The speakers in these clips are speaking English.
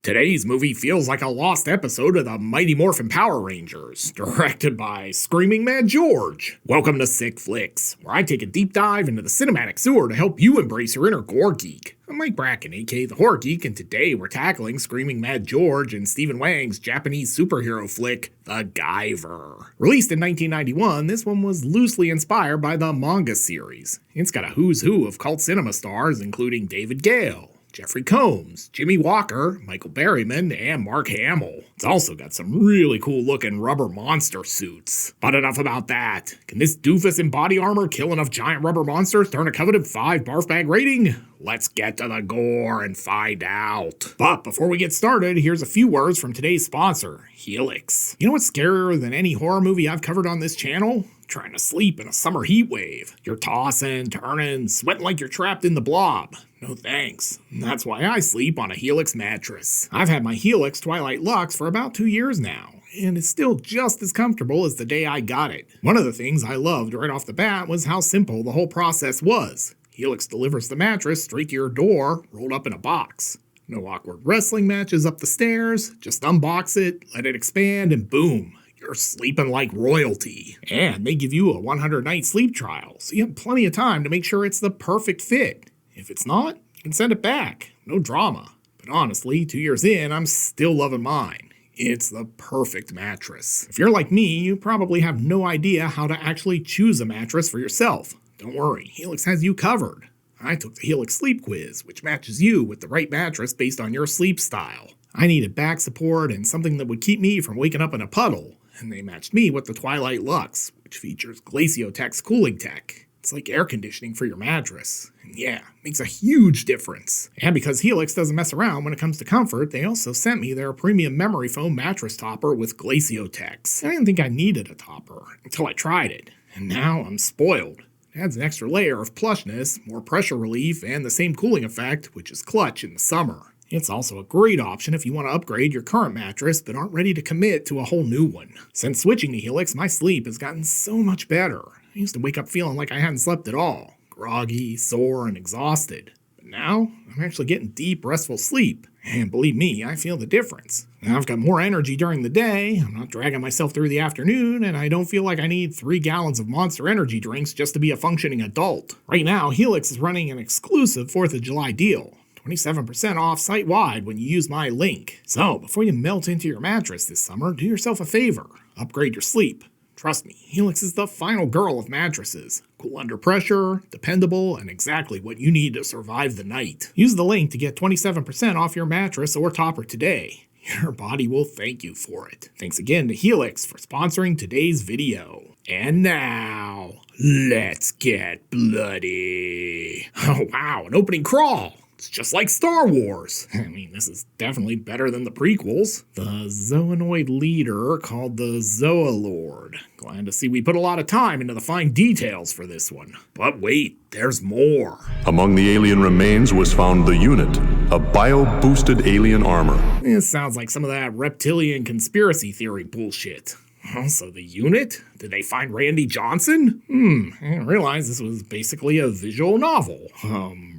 Today's movie feels like a lost episode of the Mighty Morphin Power Rangers, directed by Screaming Mad George. Welcome to Sick Flicks, where I take a deep dive into the cinematic sewer to help you embrace your inner gore geek. I'm Mike Bracken, aka The Horror Geek, and today we're tackling Screaming Mad George and Stephen Wang's Japanese superhero flick, The Guyver. Released in 1991, this one was loosely inspired by the manga series. It's got a who's who of cult cinema stars, including David Gale, Jeffrey Combs, Jimmy Walker, Michael Berryman, and Mark Hamill. It's also got some really cool looking rubber monster suits. But enough about that. Can this doofus in body armor kill enough giant rubber monsters to earn a coveted 5 barf bag rating? Let's get to the gore and find out. But before we get started, here's a few words from today's sponsor, Helix. You know what's scarier than any horror movie I've covered on this channel? Trying to sleep in a summer heat wave. You're tossing, turning, sweating like you're trapped in the blob. No thanks. That's why I sleep on a Helix mattress. I've had my Helix Twilight Luxe for about 2 years now, and it's still just as comfortable as the day I got it. One of the things I loved right off the bat was how simple the whole process was. Helix delivers the mattress straight to your door, rolled up in a box. No awkward wrestling matches up the stairs, just unbox it, let it expand, and boom, you're sleeping like royalty. And they give you a 100-night sleep trial, so you have plenty of time to make sure it's the perfect fit. If it's not, you can send it back. No drama. But honestly, 2 years in, I'm still loving mine. It's the perfect mattress. If you're like me, you probably have no idea how to actually choose a mattress for yourself. Don't worry, Helix has you covered. I took the Helix Sleep Quiz, which matches you with the right mattress based on your sleep style. I needed back support and something that would keep me from waking up in a puddle, and they matched me with the Twilight Luxe, which features Glaciotech's cooling tech. It's like air conditioning for your mattress. And yeah, makes a huge difference. And because Helix doesn't mess around when it comes to comfort, they also sent me their premium memory foam mattress topper with Glaciotechs. I didn't think I needed a topper until I tried it, and now I'm spoiled. It adds an extra layer of plushness, more pressure relief, and the same cooling effect, which is clutch in the summer. It's also a great option if you want to upgrade your current mattress but aren't ready to commit to a whole new one. Since switching to Helix, my sleep has gotten so much better. I used to wake up feeling like I hadn't slept at all, groggy, sore, and exhausted. But now, I'm actually getting deep, restful sleep. And believe me, I feel the difference. Now I've got more energy during the day, I'm not dragging myself through the afternoon, and I don't feel like I need 3 gallons of Monster Energy drinks just to be a functioning adult. Right now, Helix is running an exclusive 4th of July deal. 27% off site-wide when you use my link. So, before you melt into your mattress this summer, do yourself a favor. Upgrade your sleep. Trust me, Helix is the final girl of mattresses. Cool under pressure, dependable, and exactly what you need to survive the night. Use the link to get 27% off your mattress or topper today. Your body will thank you for it. Thanks again to Helix for sponsoring today's video. And now, let's get bloody. Oh wow, an opening crawl. It's just like Star Wars. I mean, this is definitely better than the prequels. The Zoanoid leader called the Zoalord. Glad to see we put a lot of time into the fine details for this one. But wait, there's more. Among the alien remains was found the Unit, a bio-boosted alien armor. This sounds like some of that reptilian conspiracy theory bullshit. Also, the Unit? Did they find Randy Johnson? I didn't realize this was basically a visual novel.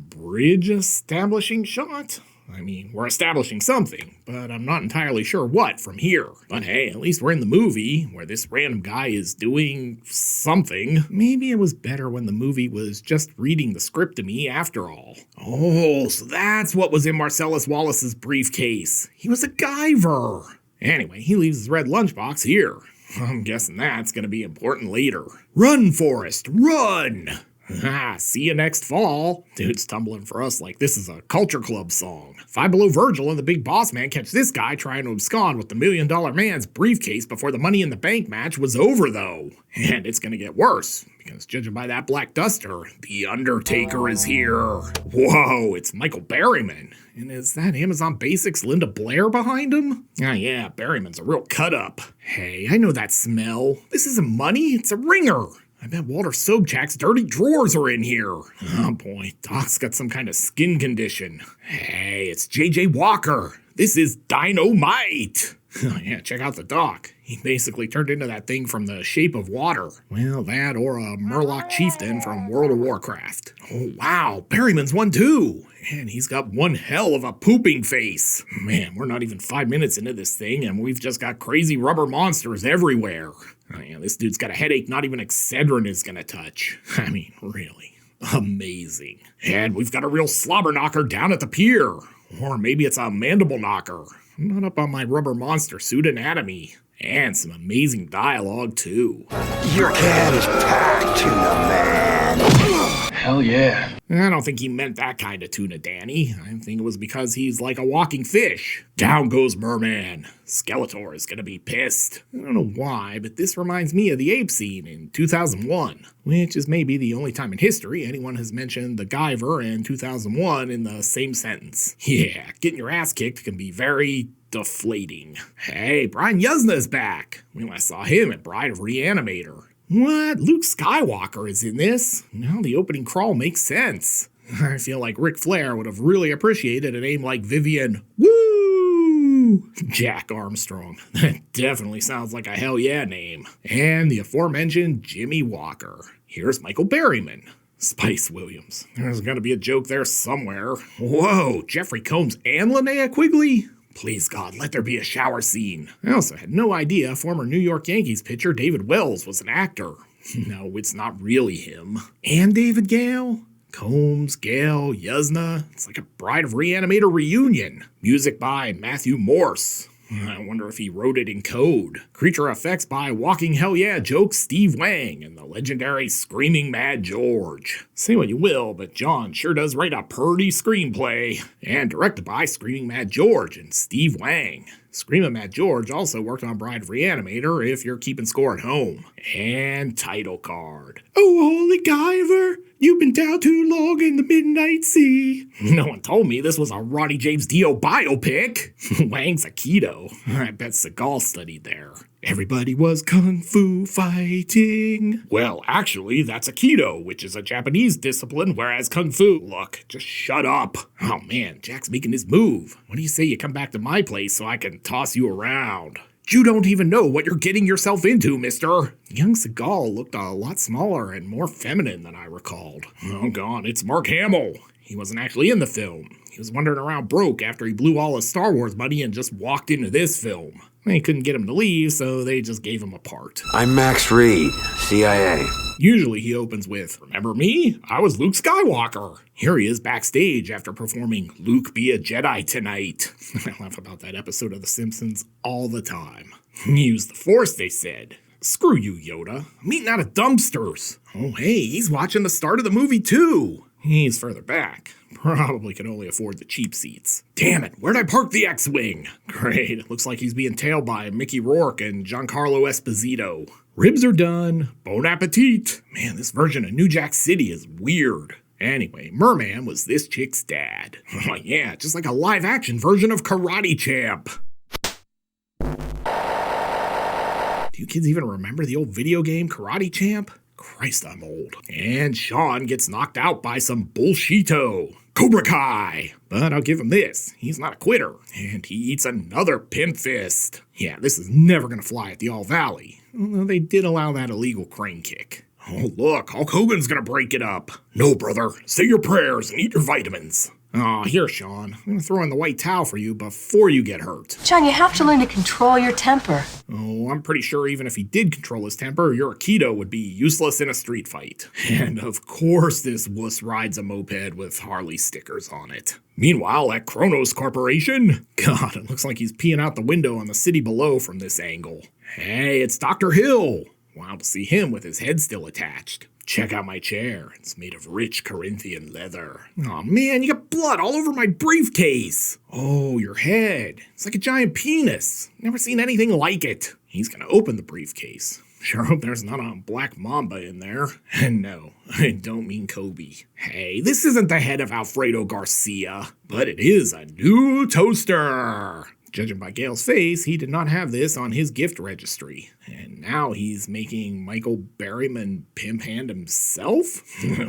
Bridge establishing shot? I mean, we're establishing something, but I'm not entirely sure what from here. But hey, at least we're in the movie, where this random guy is doing something. Maybe it was better when the movie was just reading the script to me after all. Oh, so that's what was in Marcellus Wallace's briefcase. He was a Guyver. Anyway, he leaves his red lunchbox here. I'm guessing that's gonna be important later. Run, Forrest, run! See you next fall. Dude's tumbling for us like this is a Culture Club song. Five Below Virgil and the Big Boss Man catch this guy trying to abscond with the $1 Million Man's briefcase before the Money in the Bank match was over, though. And it's gonna get worse, because judging by that black duster, the Undertaker is here. Whoa, it's Michael Berryman. And is that Amazon Basics Linda Blair behind him? Ah yeah, Berryman's a real cut-up. Hey, I know that smell. This isn't money, it's a ringer. I bet Walter Sobchak's dirty drawers are in here. Oh boy, Doc's got some kind of skin condition. Hey, it's J.J. Walker. This is Dynamite. Oh yeah, check out the Doc. He basically turned into that thing from The Shape of Water. Well, that or a Murloc chieftain from World of Warcraft. Oh wow, Berryman's one too. And he's got one hell of a pooping face. Man, we're not even 5 minutes into this thing, and we've just got crazy rubber monsters everywhere. Oh yeah, this dude's got a headache not even Excedrin is gonna touch. I mean, really. Amazing. And we've got a real slobber knocker down at the pier. Or maybe it's a mandible knocker. I'm not up on my rubber monster suit anatomy. And some amazing dialogue, too. Your can is packed, tuna man. Hell yeah. I don't think he meant that kind of tuna, Danny. I think it was because he's like a walking fish. Down goes Merman. Skeletor is gonna be pissed. I don't know why, but this reminds me of the ape scene in 2001, which is maybe the only time in history anyone has mentioned the Guyver and 2001 in the same sentence. Yeah, getting your ass kicked can be very deflating. Hey, Brian Yuzna's back. We last saw him at Bride of Reanimator. What? Luke Skywalker is in this? Now the opening crawl makes sense. I feel like Ric Flair would have really appreciated a name like Vivian Woo! Jack Armstrong. That definitely sounds like a hell yeah name. And the aforementioned Jimmy Walker. Here's Michael Berryman. Spice Williams. There's gonna be a joke there somewhere. Whoa, Jeffrey Combs and Linnea Quigley? Please God, let there be a shower scene. I also had no idea former New York Yankees pitcher David Wells was an actor. No, it's not really him. And David Gale? Combs, Gale, Yuzna. It's like a Bride of Reanimator reunion. Music by Matthew Morse. I wonder if he wrote it in code. Creature effects by Walking Hell Yeah joke Steve Wang and the legendary Screaming Mad George. Say what you will, but John sure does write a purty screenplay. And directed by Screaming Mad George and Steve Wang. Screaming Mad George also worked on Bride of Reanimator if you're keeping score at home. And title card. Oh, holy Guyver, you've been down too long in the midnight sea. No one told me this was a Ronnie James Dio biopic. Wang's a keto. I bet Seagal studied there. Everybody was kung fu fighting. Well, actually, that's Aikido, which is a Japanese discipline, whereas kung fu, look, just shut up. Oh man, Jack's making his move. What do you say you come back to my place so I can toss you around? You don't even know what you're getting yourself into, mister. Young Seagal looked a lot smaller and more feminine than I recalled. Oh god, it's Mark Hamill. He wasn't actually in the film. He was wandering around broke after he blew all his Star Wars money and just walked into this film. They couldn't get him to leave, so they just gave him a part. I'm Max Reed, CIA. Usually he opens with, remember me? I was Luke Skywalker. Here he is backstage after performing Luke Be a Jedi Tonight. I laugh about that episode of The Simpsons all the time. Use the Force, they said. Screw you, Yoda. I'm eating out of dumpsters. Oh, hey, he's watching the start of the movie, too. He's further back. Probably can only afford the cheap seats. Damn it, where'd I park the X-Wing? Great, it looks like he's being tailed by Mickey Rourke and Giancarlo Esposito. Ribs are done. Bon appetit. Man, this version of New Jack City is weird. Anyway, Merman was this chick's dad. Oh yeah, just like a live-action version of Karate Champ. Do you kids even remember the old video game Karate Champ? Christ, I'm old. And Sean gets knocked out by some bullshito. Cobra Kai! But I'll give him this. He's not a quitter. And he eats another pimp fist. Yeah, this is never gonna fly at the All Valley. Although they did allow that illegal crane kick. Oh look, Hulk Hogan's gonna break it up. No, brother. Say your prayers and eat your vitamins. Aw, here, Sean. I'm gonna throw in the white towel for you before you get hurt. John, you have to learn to control your temper. Oh, I'm pretty sure even if he did control his temper, your Aikido would be useless in a street fight. And of course this wuss rides a moped with Harley stickers on it. Meanwhile, at Kronos Corporation, God, it looks like he's peeing out the window on the city below from this angle. Hey, it's Dr. Hill. Wow, to see him with his head still attached. Check out my chair. It's made of rich Corinthian leather. Aw man, you got blood all over my briefcase. Oh, your head. It's like a giant penis. Never seen anything like it. He's gonna open the briefcase. Sure hope there's not a black mamba in there. And no, I don't mean Kobe. Hey, this isn't the head of Alfredo Garcia, but it is a new toaster. Judging by Gale's face, he did not have this on his gift registry. And now he's making Michael Berryman pimp hand himself?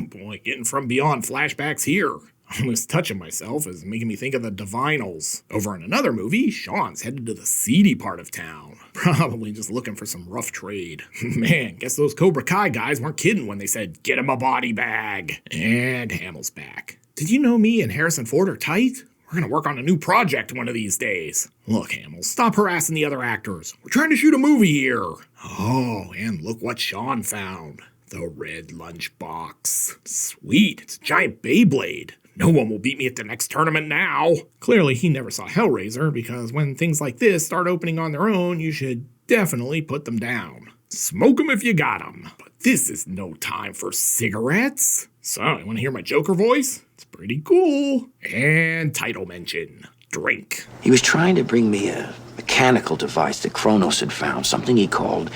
Boy, getting from beyond flashbacks here. Almost touching myself is making me think of the Divinals. Over in another movie, Sean's headed to the seedy part of town. Probably just looking for some rough trade. Man, guess those Cobra Kai guys weren't kidding when they said, get him a body bag. And Hamill's back. Did you know me and Harrison Ford are tight? We're gonna work on a new project one of these days. Look, Hamill, stop harassing the other actors. We're trying to shoot a movie here. Oh, and look what Sean found. The red lunchbox. Sweet, it's a giant Beyblade. No one will beat me at the next tournament now. Clearly, he never saw Hellraiser, because when things like this start opening on their own, you should definitely put them down. Smoke them if you got them. But this is no time for cigarettes. So, you want to hear my Joker voice? It's pretty cool. And title mention. Drink. He was trying to bring me a mechanical device that Kronos had found, something he called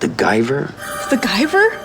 the Guyver. The Guyver?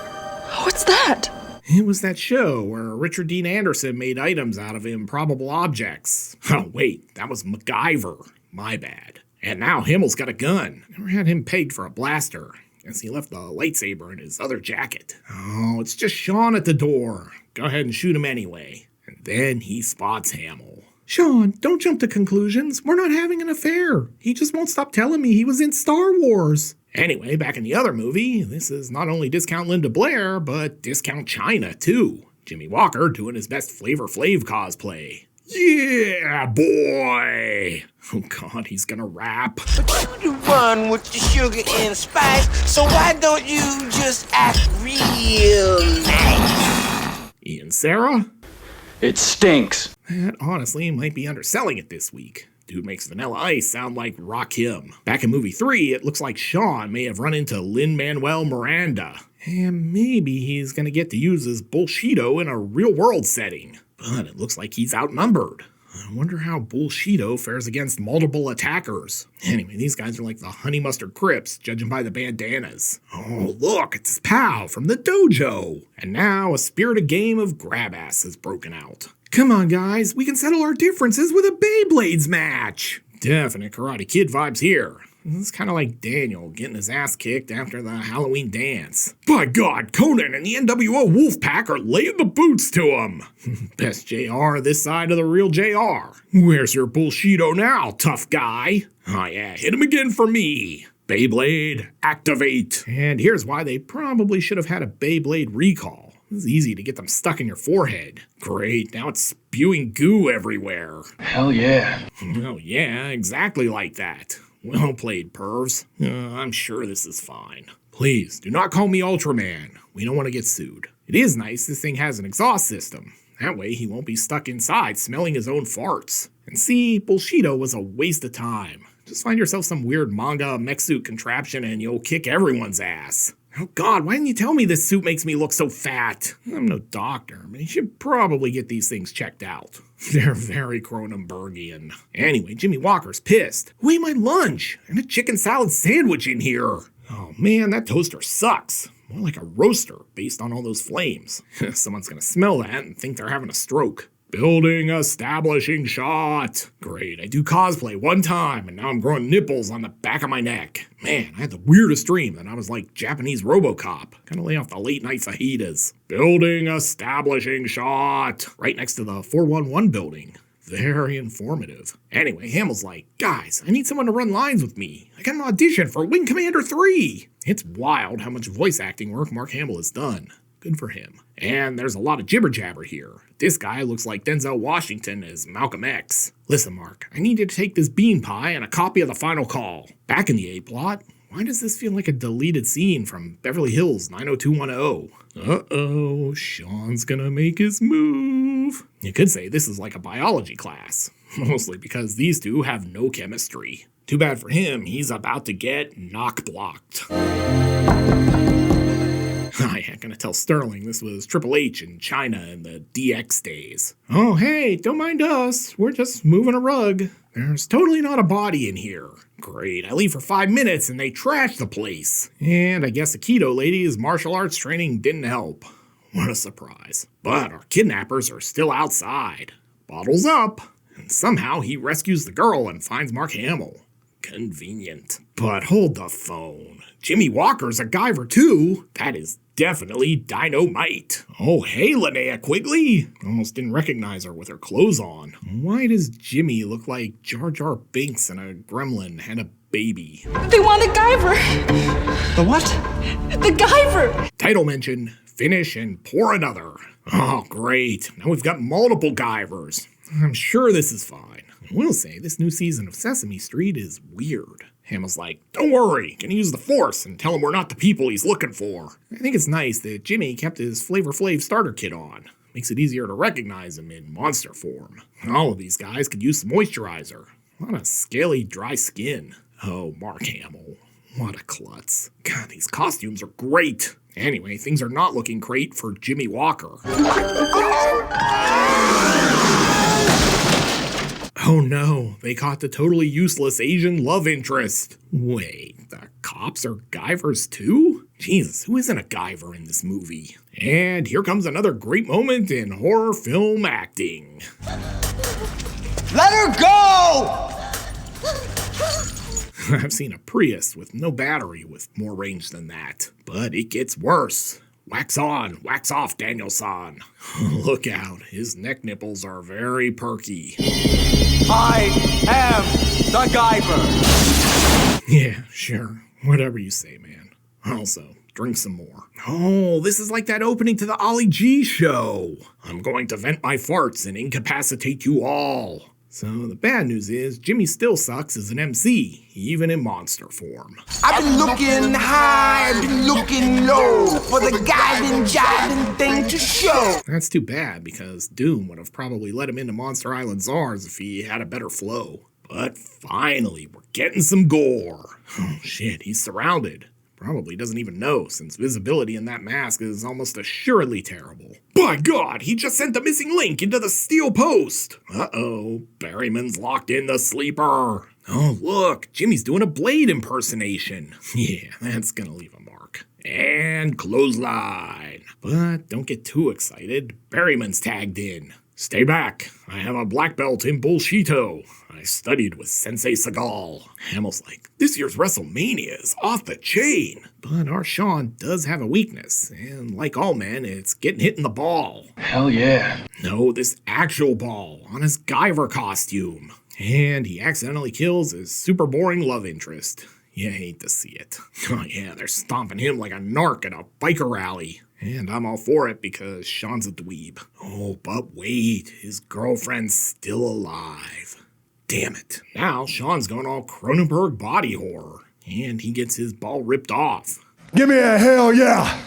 What's that? It was that show where Richard Dean Anderson made items out of improbable objects. Oh, wait, that was MacGyver. My bad. And now Hamill's got a gun. Never had him pegged for a blaster. Guess he left the lightsaber in his other jacket. Oh, it's just Sean at the door. Go ahead and shoot him anyway. And then he spots Hamill. Sean, don't jump to conclusions. We're not having an affair. He just won't stop telling me he was in Star Wars. Anyway, back in the other movie, this is not only discount Linda Blair, but discount China, too. Jimmy Walker doing his best Flavor Flav cosplay. Yeah, boy! Oh god, he's gonna rap. But you run with the sugar and spice, so why don't you just act real nice? Ian Sarah? It stinks. That honestly might be underselling it this week. Dude makes Vanilla Ice sound like Rakim. Back in movie 3, it looks like Sean may have run into Lin-Manuel Miranda. And maybe he's gonna get to use his Bullshido in a real-world setting. But it looks like he's outnumbered. I wonder how Bullshido fares against multiple attackers. Anyway, these guys are like the Honey Mustard Crips, judging by the bandanas. Oh, look, it's his pal from the dojo. And now a spirited game of grab-ass has broken out. Come on, guys, we can settle our differences with a Beyblades match. Definite Karate Kid vibes here. It's kind of like Daniel getting his ass kicked after the Halloween dance. By God, Conan and the NWO Wolfpack are laying the boots to him. Best JR this side of the real JR. Where's your Bullshido now, tough guy? Oh yeah, hit him again for me. Beyblade, activate. And here's why they probably should have had a Beyblade recall. It's easy to get them stuck in your forehead. Great, now it's spewing goo everywhere. Hell yeah. Oh yeah, exactly like that. Well played, pervs. I'm sure this is fine. Please, do not call me Ultraman. We don't want to get sued. It is nice this thing has an exhaust system. That way he won't be stuck inside smelling his own farts. And see, Bullshido was a waste of time. Just find yourself some weird manga mech suit contraption and you'll kick everyone's ass. Oh god, why didn't you tell me this suit makes me look so fat? I'm no doctor, but you should probably get these things checked out. They're very Cronenbergian. Anyway, Jimmy Walker's pissed. Who ate my lunch? And a chicken salad sandwich in here. Oh man, that toaster sucks. More like a roaster based on all those flames. Someone's gonna smell that and think they're having a stroke. Building establishing shot. Great, I do cosplay one time and now I'm growing nipples on the back of my neck. Man, I had the weirdest dream that I was like Japanese RoboCop. Gotta lay off the late night fajitas. Building establishing shot. Right next to the 411 building. Very informative. Anyway, Hamill's like, guys, I need someone to run lines with me. I got an audition for Wing Commander 3. It's wild how much voice acting work Mark Hamill has done. Good for him. And there's a lot of jibber jabber here. This guy looks like Denzel Washington as Malcolm X. Listen, Mark, I need you to take this bean pie and a copy of the final call. Back in the A-plot, why does this feel like a deleted scene from Beverly Hills 90210? Uh-oh, Sean's gonna make his move. You could say this is like a biology class. Mostly because these two have no chemistry. Too bad for him, he's about to get knock-blocked. I ain't gonna tell Sterling this was Triple H in China in the DX days. Oh hey, don't mind us. We're just moving a rug. There's totally not a body in here. Great, I leave for 5 minutes and they trash the place. And I guess the keto lady's martial arts training didn't help. What a surprise. But our kidnappers are still outside. Bottles up. And somehow he rescues the girl and finds Mark Hamill. Convenient. But hold the phone. Jimmy Walker's a Guyver too. That is definitely dynamite. Oh, hey, Linnea Quigley. Almost didn't recognize her with her clothes on. Why does Jimmy look like Jar Jar Binks and a gremlin had a baby? They want a Guyver. The what? The Guyver. Title mention, finish and pour another. Oh, great. Now we've got multiple Guyvers. I'm sure this is fine. I will say, this new season of Sesame Street is weird. Hamill's like, don't worry, can use the Force and tell him we're not the people he's looking for. I think it's nice that Jimmy kept his Flavor Flav starter kit on. Makes it easier to recognize him in monster form. All of these guys could use some moisturizer. What a scaly, dry skin. Oh, Mark Hamill. What a klutz. God, these costumes are great. Anyway, things are not looking great for Jimmy Walker. Oh no, they caught the totally useless Asian love interest. Wait, the cops are Guyvers too? Jesus, who isn't a Guyver in this movie? And here comes another great moment in horror film acting. Let her go! I've seen a Prius with no battery with more range than that. But it gets worse. Wax on, wax off, Daniel-san. Look out, his neck nipples are very perky. I am the Guyver. Yeah, sure. Whatever you say, man. Also, drink some more. Oh, this is like that opening to the Ollie G show. I'm going to vent my farts and incapacitate you all. So the bad news is, Jimmy still sucks as an MC, even in monster form. I've been looking high, I've been looking low for the guiding, jiving thing to show. That's too bad, because Doom would have probably let him into Monster Island Czars if he had a better flow. But finally, we're getting some gore. Oh shit, he's surrounded. Probably doesn't even know, since visibility in that mask is almost assuredly terrible. By God, he just sent the missing link into the steel post! Uh-oh, Berryman's locked in the sleeper. Oh look, Jimmy's doing a Blade impersonation. Yeah, that's gonna leave a mark. And clothesline. But don't get too excited, Berryman's tagged in. Stay back, I have a black belt in Bullshito. I studied with Sensei Seagal. Hamill's like, this year's WrestleMania is off the chain. But our Sean does have a weakness, and like all men, it's getting hit in the ball. Hell yeah. No, this actual ball on his Guyver costume. And he accidentally kills his super boring love interest. You hate to see it. Oh yeah, they're stomping him like a narc at a biker rally. And I'm all for it because Sean's a dweeb. Oh, but wait, his girlfriend's still alive. Damn it. Now Sean's going all Cronenberg body horror. And he gets his ball ripped off. Give me a hell yeah!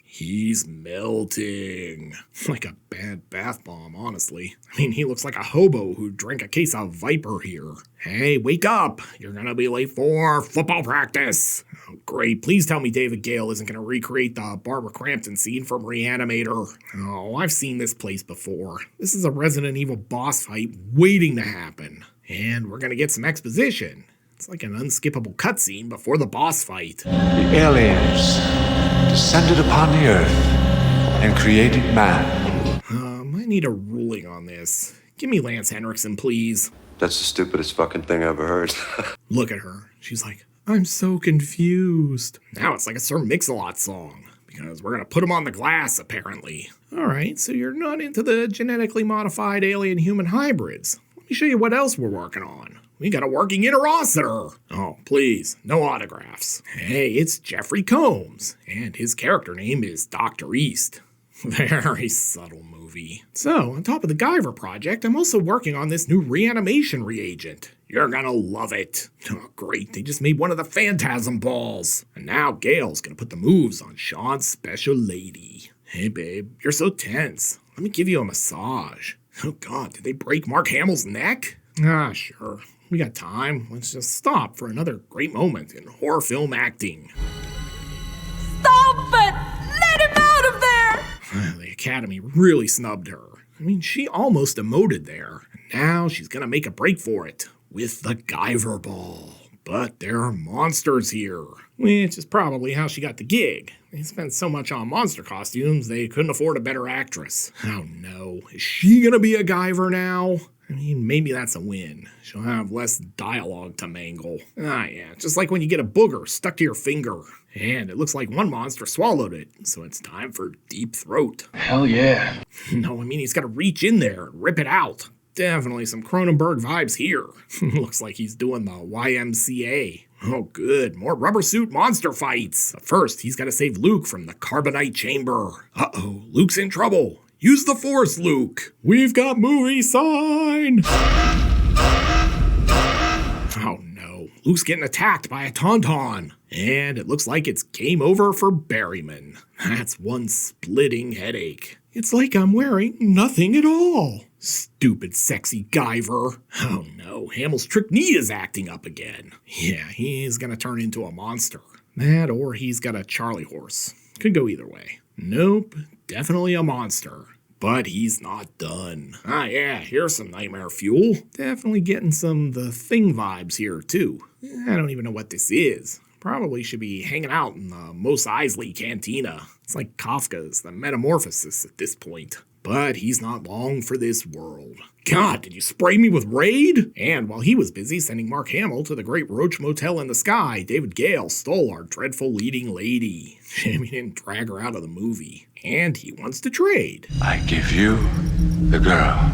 He's melting. Like a bad bath bomb, honestly. I mean, he looks like a hobo who drank a case of Viper here. Hey, wake up! You're gonna be late for football practice! Oh, great, please tell me David Gale isn't gonna recreate the Barbara Crampton scene from Reanimator. Oh, I've seen this place before. This is a Resident Evil boss fight waiting to happen. And we're gonna get some exposition. It's like an unskippable cutscene before the boss fight. The aliens descended upon the earth and created man. I need a ruling on this. Give me Lance Henriksen, please. That's the stupidest fucking thing I ever heard. Look at her. She's like, I'm so confused. Now it's like a Sir Mix-a-Lot song, because we're gonna put him on the glass, apparently. Alright, so you're not into the genetically modified alien-human hybrids. Let me show you what else we're working on. We got a working interocitor. Oh, please, no autographs. Hey, it's Jeffrey Combs, and his character name is Dr. East. Very subtle movie. So, on top of the Guyver project, I'm also working on this new reanimation reagent. You're gonna love it. Oh, great, they just made one of the Phantasm balls. And now Gale's gonna put the moves on Sean's special lady. Hey, babe, you're so tense. Let me give you a massage. Oh, God, did they break Mark Hamill's neck? Ah, sure. We got time. Let's just stop for another great moment in horror film acting. Stop it! Let him out of there! The Academy really snubbed her. I mean, she almost emoted there. And now she's gonna make a break for it with the Guyver ball. But there are monsters here, which is probably how she got the gig. They spent so much on monster costumes, they couldn't afford a better actress. Oh no, is she gonna be a Guyver now? I mean, maybe that's a win. She'll have less dialogue to mangle. Ah yeah, just like when you get a booger stuck to your finger. And it looks like one monster swallowed it, so it's time for Deep Throat. Hell yeah. No, I mean, he's gotta reach in there and rip it out. Definitely some Cronenberg vibes here. Looks like he's doing the YMCA. Oh good, more rubber suit monster fights. But first, he's gotta save Luke from the carbonite chamber. Uh-oh, Luke's in trouble. Use the Force, Luke. We've got movie sign. Oh no, Luke's getting attacked by a tauntaun. And it looks like it's game over for Berryman. That's one splitting headache. It's like I'm wearing nothing at all. Stupid sexy Guyver. Oh no, Hamill's trick knee is acting up again. Yeah, he's gonna turn into a monster. That or he's got a Charlie horse. Could go either way. Nope, definitely a monster. But he's not done. Ah yeah, here's some nightmare fuel. Definitely getting some The Thing vibes here too. I don't even know what this is. Probably should be hanging out in the Mos Eisley cantina. It's like Kafka's The Metamorphosis at this point. But he's not long for this world. God, did you spray me with Raid? And while he was busy sending Mark Hamill to the Great Roach Motel in the Sky, David Gale stole our dreadful leading lady. Shame he didn't drag her out of the movie. And he wants to trade. I give you the girl.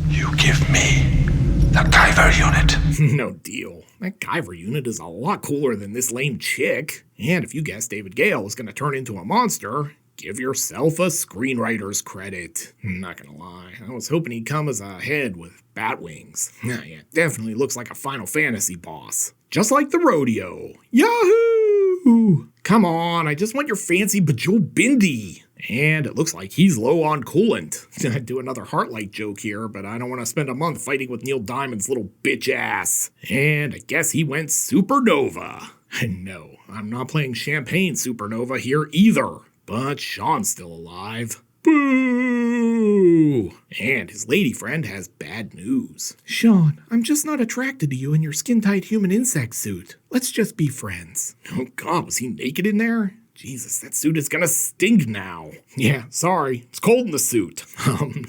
You give me the Guyver unit. No deal. That Guyver unit is a lot cooler than this lame chick. And if you guessed David Gale was going to turn into a monster, give yourself a screenwriter's credit. Not gonna lie, I was hoping he'd come as a head with bat wings. Yeah, definitely looks like a Final Fantasy boss. Just like the rodeo. Yahoo! Come on, I just want your fancy bejeweled bindi. And it looks like he's low on coolant. I'd do another Heartlight joke here, but I don't want to spend a month fighting with Neil Diamond's little bitch ass. And I guess he went supernova. And no, I'm not playing Champagne Supernova here either. But Sean's still alive. Boo! And his lady friend has bad news. Sean, I'm just not attracted to you in your skin-tight human insect suit. Let's just be friends. Oh god, was he naked in there? Jesus, that suit is gonna stink now. Yeah, sorry, it's cold in the suit.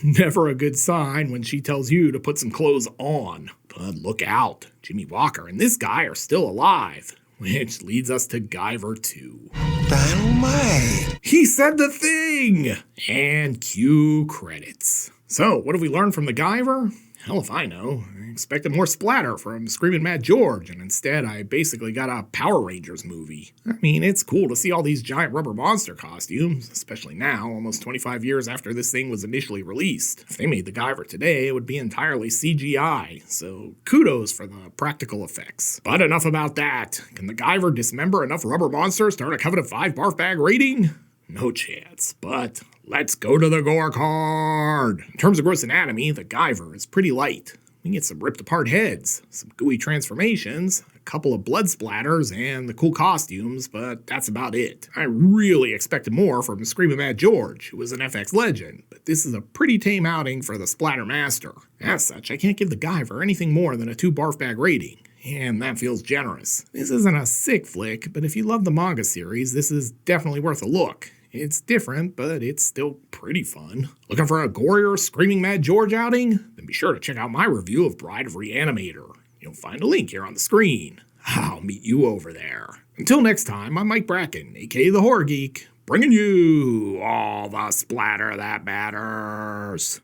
Never a good sign when she tells you to put some clothes on. But look out, Jimmy Walker and this guy are still alive. Which leads us to Guyver 2. Dynamite! He said the thing! And cue credits. So, what have we learned from the Guyver? Hell if I know. I expected more splatter from Screaming Mad George, and instead I basically got a Power Rangers movie. I mean, it's cool to see all these giant rubber monster costumes, especially now, almost 25 years after this thing was initially released. If they made the Guyver today, it would be entirely CGI, so kudos for the practical effects. But enough about that. Can the Guyver dismember enough rubber monsters to earn a coveted 5 barf bag rating? No chance, but let's go to the gore card. In terms of gross anatomy, the Guyver is pretty light. We get some ripped apart heads, some gooey transformations, a couple of blood splatters, and the cool costumes, but that's about it. I really expected more from Screaming Mad George, who was an FX legend, but this is a pretty tame outing for the Splatter Master. As such, I can't give the Guyver anything more than a 2 barf bag rating. And that feels generous. This isn't a sick flick, but if you love the manga series, this is definitely worth a look. It's different, but it's still pretty fun. Looking for a gorier Screaming Mad George outing? Then be sure to check out my review of Bride of Reanimator. You'll find a link here on the screen. I'll meet you over there. Until next time, I'm Mike Bracken, aka The Horror Geek, bringing you all the splatter that matters.